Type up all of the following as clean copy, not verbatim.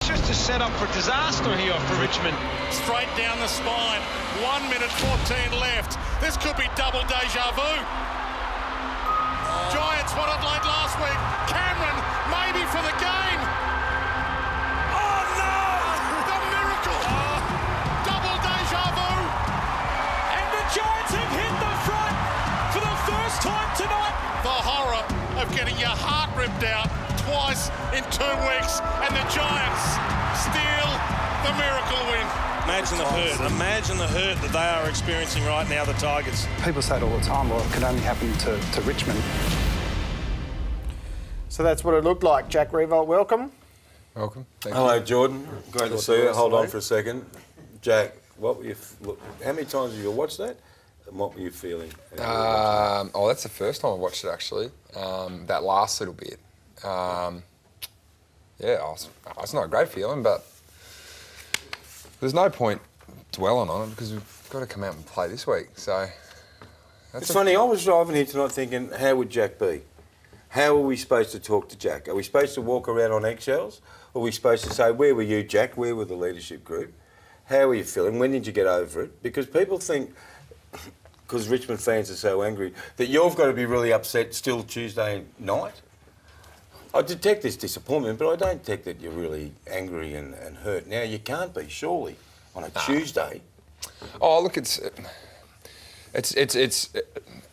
just a setup for disaster here for Richmond. Straight down the spine. 1 minute 14 left. This could be double deja vu. Giants won it late last week. Cameron, maybe for the game. Oh no! The miracle! Double deja vu. And the Giants have hit the front for the first time tonight. The horror of getting your heart ripped out twice in 2 weeks, and the Giants steal the miracle win. Imagine the hurt. Imagine the hurt that they are experiencing right now, the Tigers. People say it all the time, well, it could only happen to Richmond. So that's what it looked like. Jack Revolt, welcome. Welcome. Thank Hello, you. Jordan. Great to see you. Hold on for a second. Jack, what were you, how many times have you watched that? And what were you feeling? That's the first time I watched it, actually. That last little bit. It's not a great feeling, but there's no point dwelling on it because we've got to come out and play this week. So it's funny, I was driving here tonight thinking, how would Jack be? How are we supposed to talk to Jack? Are we supposed to walk around on eggshells? Or are we supposed to say, where were you, Jack? Where were the leadership group? How are you feeling? When did you get over it? Because people think, because Richmond fans are so angry, that you've got to be really upset still Tuesday night. I detect this disappointment, but I don't detect that you're really angry and hurt. Now, you can't be, surely, on a Tuesday. Oh, look, it's.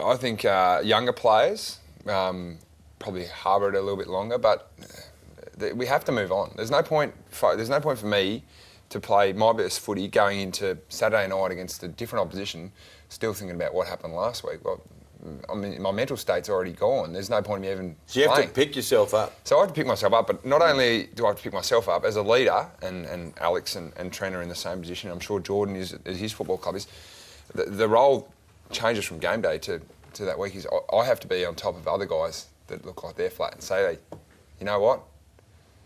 I think younger players probably harbour it a little bit longer, but we have to move on. There's no point for me to play my best footy going into Saturday night against a different opposition, still thinking about what happened last week. Well, I mean, my mental state's already gone. There's no point in me even So you have playing. to pick yourself up. So I have to pick myself up, but not only do I have to pick myself up, as a leader, and Alex and Trent are in the same position, I'm sure Jordan is, as his football club is, the role changes from game day to that week. Is I have to be on top of other guys that look like they're flat and say, you know what,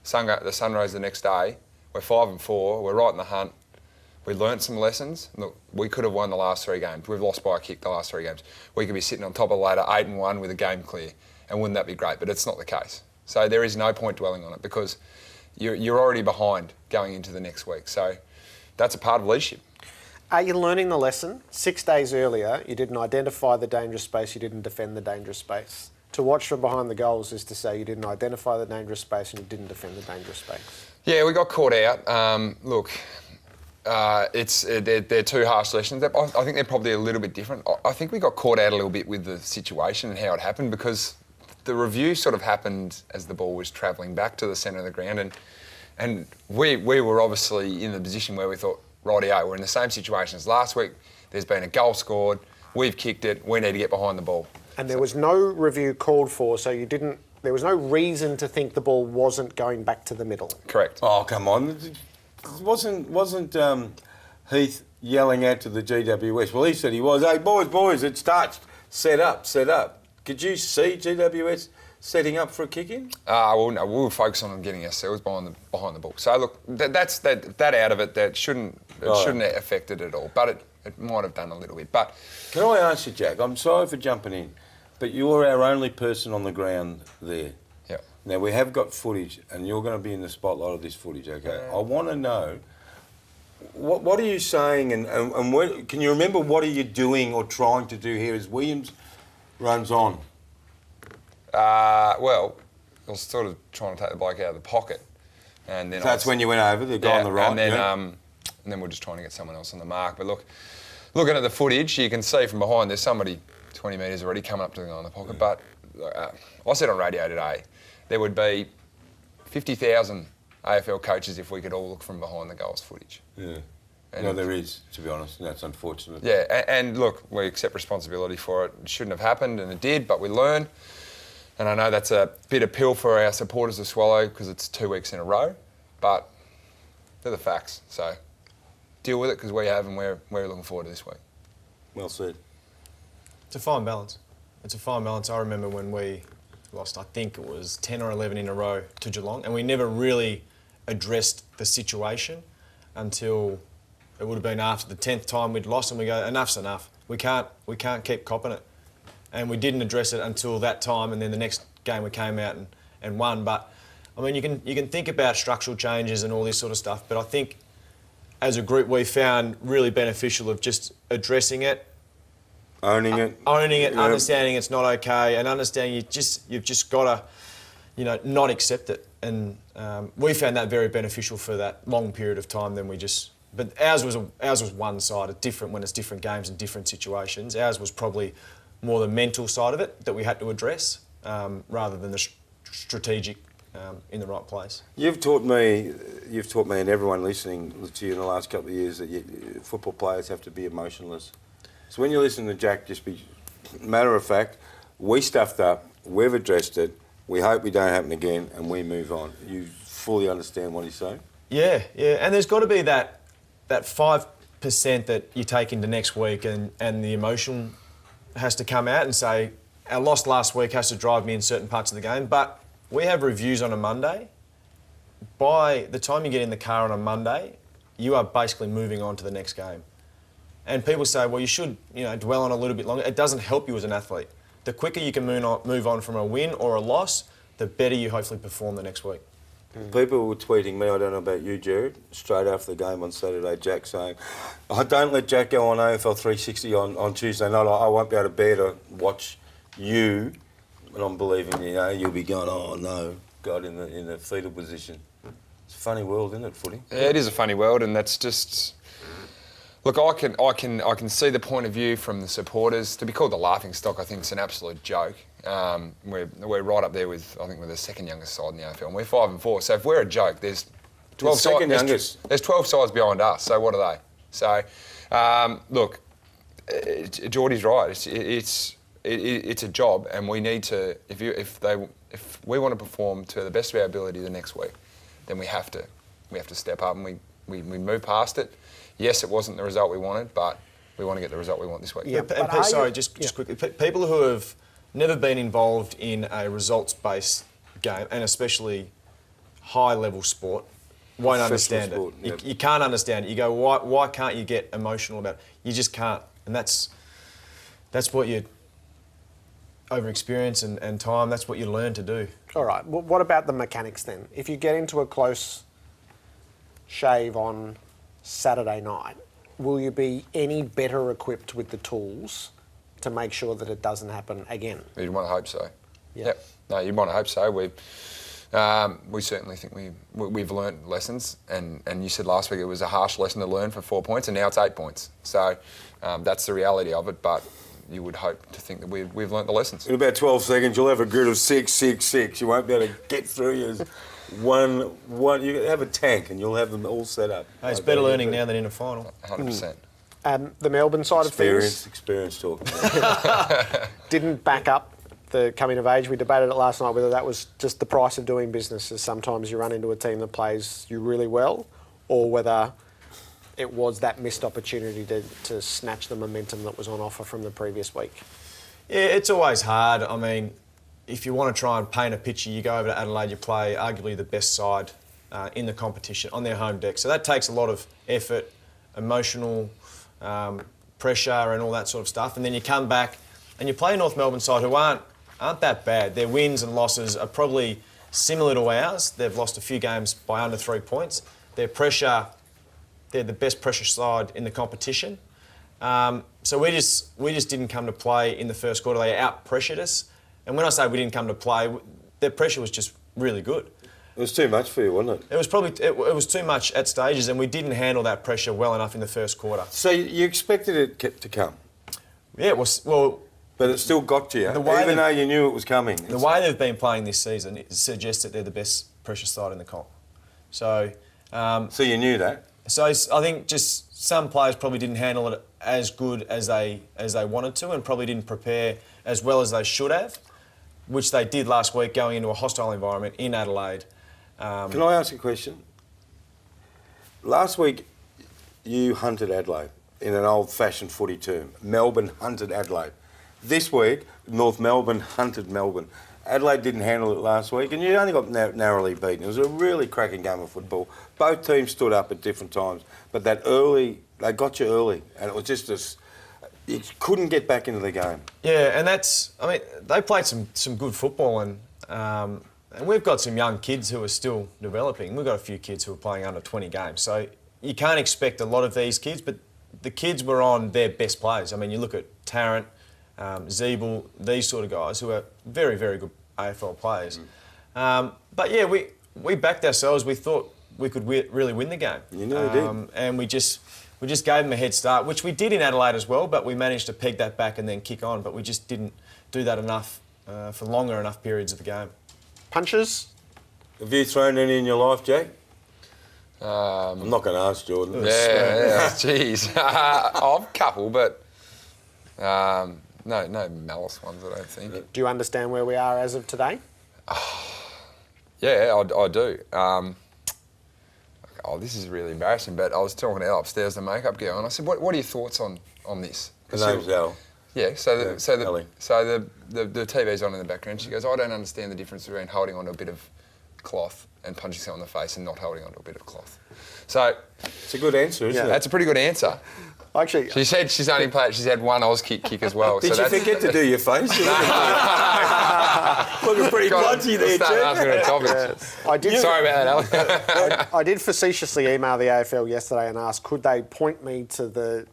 the sun rose the next day, we're 5-4, we're right in the hunt, we learnt some lessons. Look, we could have won the last 3 games. We've lost by a kick the last 3 games. We could be sitting on top of the ladder 8-1 with a game clear, and wouldn't that be great? But it's not the case. So there is no point dwelling on it because you're already behind going into the next week. So that's a part of leadership. Are you learning the lesson? 6 days earlier, you didn't identify the dangerous space, you didn't defend the dangerous space. To watch from behind the goals is to say you didn't identify the dangerous space and you didn't defend the dangerous space. Yeah, we got caught out. Look, they're 2 harsh lessons. I think they're probably a little bit different. I think we got caught out a little bit with the situation and how it happened because the review sort of happened as the ball was travelling back to the centre of the ground, and we were obviously in the position where we thought, rightio, we're in the same situation as last week. There's been a goal scored, we've kicked it, we need to get behind the ball. And there was no review called for, so there was no reason to think the ball wasn't going back to the middle. Correct. Oh, come on. Wasn't Heath yelling out to the GWS? Well, he said he was. Hey, boys, it starts. Set up. Could you see GWS setting up for a kick-in? Well, no, we were focused on getting ourselves behind the ball. So, look, that's that out of it, that shouldn't have affected it at all. But it might have done a little bit. But can I ask you, Jack, I'm sorry for jumping in, but you're our only person on the ground there. Yeah. Now, we have got footage, and you're going to be in the spotlight of this footage, okay? I want to know, what are you saying, and what, can you remember what are you doing or trying to do here as Williams runs on? Well, I was sort of trying to take the bloke out of the pocket. And then so that's when you went over, the guy on the right? And then we're just trying to get someone else on the mark. But look, looking at the footage, you can see from behind there's somebody 20 metres already coming up to the guy in the pocket. But I said on radio today, there would be 50,000 AFL coaches if we could all look from behind the goals footage. Yeah. No, there is, to be honest, and that's unfortunate. Yeah, and look, we accept responsibility for it. It shouldn't have happened, and it did, but we learn. And I know that's a bitter pill for our supporters to swallow because it's 2 weeks in a row, but they're the facts. So deal with it because we have, and we're looking forward to this week. Well said. It's a fine balance. I remember when we lost, I think it was 10 or 11 in a row to Geelong, and we never really addressed the situation until it would have been after the 10th time we'd lost, and we go, enough's enough. We can't keep copping it. And we didn't address it until that time, and then the next game we came out and won. But I mean, you can think about structural changes and all this sort of stuff, but I think as a group we found really beneficial of just addressing it, owning it, understanding it's not okay, and understanding you've just got to, not accept it. And we found that very beneficial for that long period of time. But ours was one-sided, different when it's different games and different situations. Ours was probably more the mental side of it that we had to address, rather than the strategic in the right place. You've taught me, and everyone listening to you in the last couple of years that football players have to be emotionless. So when you listen to Jack, just be matter of fact. We stuffed up. We've addressed it. We hope we don't happen again, and we move on. You fully understand what he's saying? Yeah, and there's got to be that 5% that you take into next week, and the emotion has to come out and say, our loss last week has to drive me in certain parts of the game. But we have reviews on a Monday. By the time you get in the car on a Monday, you are basically moving on to the next game. And people say, well, you should, dwell on a little bit longer. It doesn't help you as an athlete. The quicker you can move on from a win or a loss, the better you hopefully perform the next week. People were tweeting me, I don't know about you, Jared, straight after the game on Saturday, Jack saying, oh, don't let Jack go on AFL 360 on Tuesday night. I won't be able to bear to watch you. And I'm believing, you'll be going, oh, no, God, in the fetal position. It's a funny world, isn't it, footy? Yeah, it is a funny world, and that's just... Look, I can see the point of view from the supporters. To be called the laughing stock, I think it's an absolute joke. We're right up there with, I think, we're the second youngest side in the AFL, and we're 5-4. So if we're a joke, there's 12 sides. There's 12 sides behind us. So what are they? So look, Geordie's right. It's a job, and we need to. If we want to perform to the best of our ability the next week, then we have to step up, and we move past it. Yes, it wasn't the result we wanted, but we want to get the result we want this week. Yeah, just quickly, people who have never been involved in a results-based game, and especially high-level sport, won't understand it. Yep. You can't understand it. You go, why can't you get emotional about it? You just can't, and that's what you over experience and time. That's what you learn to do. All right. Well, what about the mechanics then? If you get into a close shave on Saturday night, will you be any better equipped with the tools to make sure that it doesn't happen again? You'd want to hope so. Yeah. Yep. No, you'd want to hope so. We certainly think we've learnt lessons, and you said last week it was a harsh lesson to learn for 4 points, and now it's 8 points. So that's the reality of it, but you would hope to think that we've learnt the lessons. In about 12 seconds, you'll have a grid of 6, 6, 6. You won't be able to get through yours. One. You have a tank, and you'll have them all set up. Hey, it's better learning now than in a final. 100%. The Melbourne side of things... Experience talking. didn't back up the coming of age. We debated it last night whether that was just the price of doing business, as sometimes you run into a team that plays you really well, or whether it was that missed opportunity to snatch the momentum that was on offer from the previous week. Yeah, it's always hard. I mean, if you want to try and paint a picture, you go over to Adelaide, you play arguably the best side in the competition on their home deck. So that takes a lot of effort, emotional pressure and all that sort of stuff. And then you come back and you play a North Melbourne side who aren't that bad. Their wins and losses are probably similar to ours. They've lost a few games by under 3 points. They're the best pressure side in the competition. So we just didn't come to play in the first quarter. They out-pressured us. And when I say we didn't come to play, their pressure was just really good. It was too much for you, wasn't it? It was too much at stages, and we didn't handle that pressure well enough in the first quarter. So you expected it to come? Yeah, it was, well... But it still got to you, even though you knew it was coming. The way they've been playing this season, it suggests that they're the best pressure side in the comp. So... so you knew that? So I think just some players probably didn't handle it as good as they wanted to, and probably didn't prepare as well as they should have, which they did last week going into a hostile environment in Adelaide. Can I ask a question? Last week, you hunted Adelaide in an old-fashioned footy term. Melbourne hunted Adelaide. This week, North Melbourne hunted Melbourne. Adelaide didn't handle it last week, and you only got narrowly beaten. It was a really cracking game of football. Both teams stood up at different times, but they got you early, and it was just you couldn't get back into the game. Yeah, and they played some good football, and And we've got some young kids who are still developing. We've got a few kids who are playing under 20 games. So you can't expect a lot of these kids, but the kids were on their best players. I mean, you look at Tarrant, Zeeble, these sort of guys who are very, very good AFL players. But yeah, we backed ourselves. We thought we could really win the game. You know, did. And we just gave them a head start, which we did in Adelaide as well, but we managed to peg that back and then kick on. But we just didn't do that enough for longer enough periods of the game. Punches? Have you thrown any in your life, Jack? I'm not going to ask Jordan. Yeah, jeez. I've a couple, but no malice ones, I don't think. Do you understand where we are as of today? Yeah, I do. This is really embarrassing, but I was talking to Elle upstairs, the makeup girl, and I said, "What are your thoughts on this?" Her name's Elle. Yeah, so Ellie. the TV's on in the background. She goes, "I don't understand the difference between holding onto a bit of cloth and punching someone in the face and not holding onto a bit of cloth." So it's a good answer, isn't it? That's a pretty good answer. Actually, she said she's had one Oz kick as well. Did you forget to do your face? Looking pretty punchy there, Jack. Sorry about that, Alex. I did facetiously email the AFL yesterday and ask, could they point me to the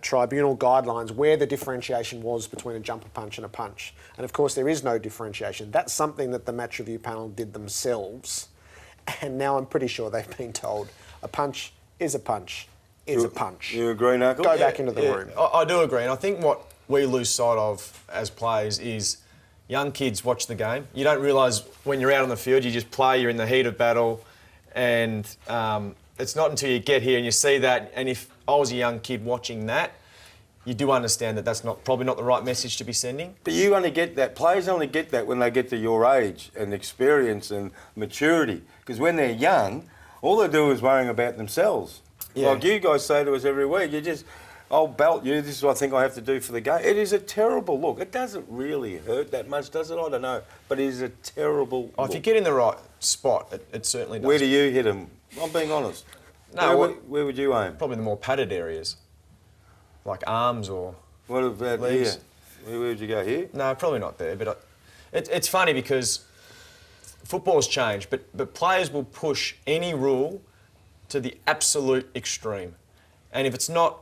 tribunal guidelines where the differentiation was between a jumper punch and a punch. And of course, there is no differentiation. That's something that the match review panel did themselves. And now I'm pretty sure they've been told a punch is a punch. Is a punch. You agree, Knuckle? Go back into the room. I do agree, and I think what we lose sight of as players is young kids watch the game. You don't realise when you're out on the field, you just play, you're in the heat of battle, and it's not until you get here and you see that, and if I was a young kid watching that, you do understand that that's probably not the right message to be sending. But you only get that, players only get that when they get to your age and experience and maturity. Because when they're young, all they do is worrying about themselves. Yeah. Like you guys say to us every week, I'll belt you, this is what I think I have to do for the game. It is a terrible look. It doesn't really hurt that much, does it? I don't know. But it is a terrible look. If you get in the right spot, it certainly does. Where do you hit them? I'm being honest. No, where would you aim? Probably the more padded areas, like arms or what about legs. Here? Where would you go, here? No, probably not there. But it's funny because football's changed, but players will push any rule to the absolute extreme. And if it's not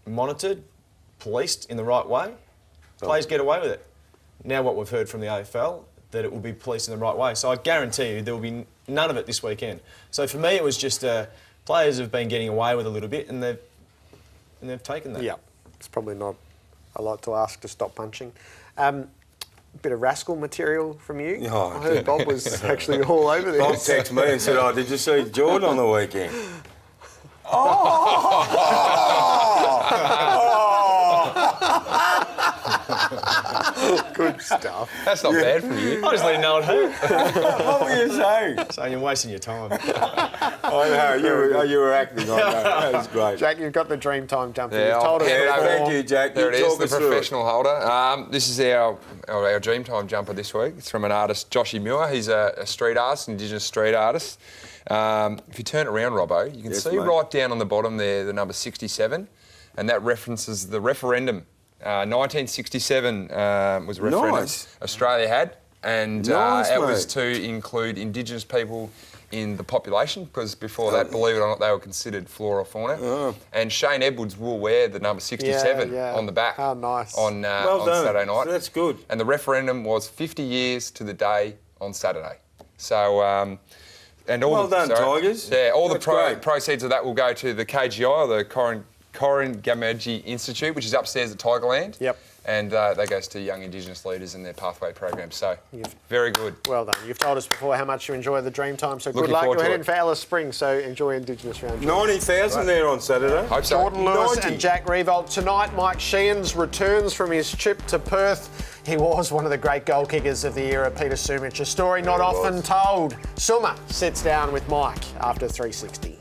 monitored, policed in the right way, players get away with it. Now what we've heard from the AFL, that it will be policed in the right way. So I guarantee you there will be none of it this weekend. So for me it was just players have been getting away with a little bit and they've taken that. Yeah, it's probably not a lot to ask to stop punching. Bit of rascal material from you. Oh, I heard Bob was actually all over this. Bob texted me and said, did you see Jordan on the weekend? Good stuff. That's not bad for you. I just let you know it hurt. What were you saying? Saying you're wasting your time. I know, you were acting on that. That was great. Jack, you've got the Dreamtime jumper. Yeah, You've told us before. Thank you, Jack. There it is, the professional holder. This is our Dreamtime jumper this week. It's from an artist, Joshy Muir. He's a street artist, Indigenous street artist. If you turn it around, Robbo, you can see right down on the bottom there the number 67, and that references the referendum. 1967 was a referendum Australia had, and it was to include Indigenous people in the population, because before that, believe it or not, they were considered flora or fauna. And Shane Edwards will wear the number 67 on the back. How nice. On Saturday night. So that's good. And the referendum was 50 years to the day on Saturday. So... and all well done, Tigers. Yeah, all the proceeds of that will go to the KGI, or the Korin-Gamaji Institute, which is upstairs at Tigerland. Yep. And that goes to young Indigenous leaders and their pathway program. So, very good. Well done. You've told us before how much you enjoy the Dreamtime, so Looking good luck. forward You're to heading it. for Alice Springs, so enjoy Indigenous round. 90,000 there on Saturday. Hope so. Jordan Lewis 90. and Jack Revolt. Tonight, Mike Sheehan's returns from his trip to Perth. He was one of the great goal kickers of the era, Peter Sumich. A story not often told. Suma sits down with Mike after 360.